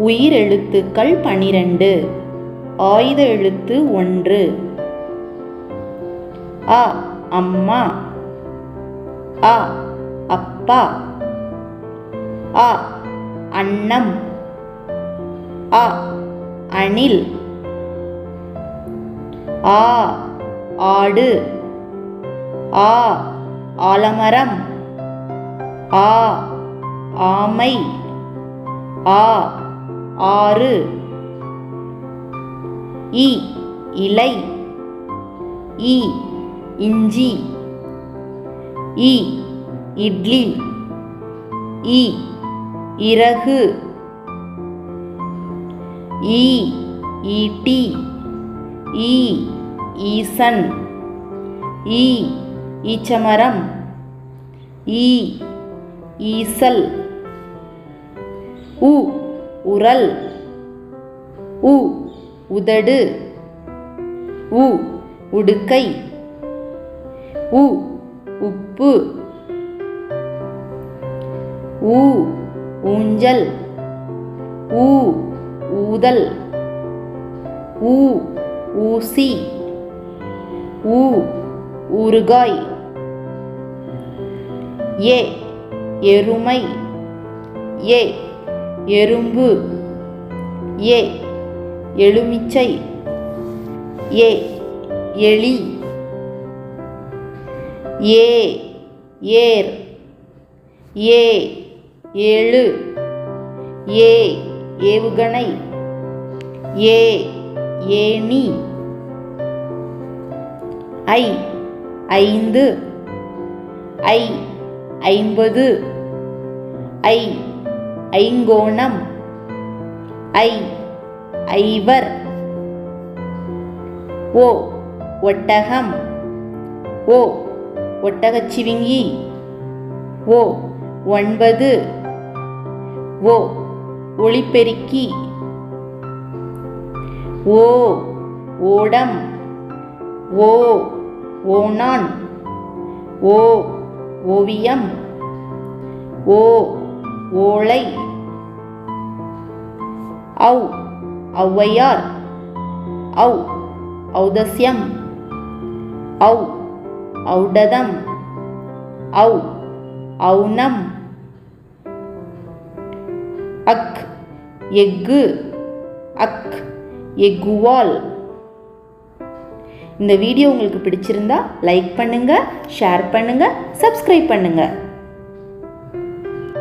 உயிரெழுத்துக்கள் 12. ஆயுத எழுத்து 1. அ அம்மா, அ அப்பா, அ அன்னம், அ அணில், ஆ ஆடு, ஆ ஆலமரம், ஆ ஆமை, ஆ ஆறு, இ இலை, இ இஞ்சி, இ இட்லி, இ இறகு, ஈ ஈட்டி, ஈ ஈசன், ஈ ஈச்சமரம், ஈ ஈசல், உ உரல், உ உதடு, உ உடுக்கை, உ உப்பு, ஊ ஊஞ்சல், ஊ ஊதல், ஊ ஊசி, ஊ ஊறுகாய், ஏ எருமை, ஏ எறும்பு, ஏ எலுமிச்சை, ஏ எலி, ஏ ஏர், ஏ ஏழு, ஏ ஏவுகணை, ஏ ஏணி, ஐ ஐந்து, ஐ ஐம்பது, ஐ ஐங்கோணம், ஐ ஐவர், ஓ ஒட்டகம், ஓ ஒட்டகச்சிவிங்கி, ஓ 9, ஓ ஒளிப்பெருக்கி, ஓ ஓடம், ஓ ஓணான், ஓ ஓவியம், ஓ ஓலை, ஔ ஔவையார், ஔ ஔதஸ்யம், ஔ ஔடதம், ஔ ஔனம், அக் எஃகு, அக் எஃகுவால். இந்த வீடியோ உங்களுக்கு பிடிச்சிருந்தா லைக் பண்ணுங்க, ஷேர் பண்ணுங்க, சப்ஸ்கிரைப் பண்ணுங்க.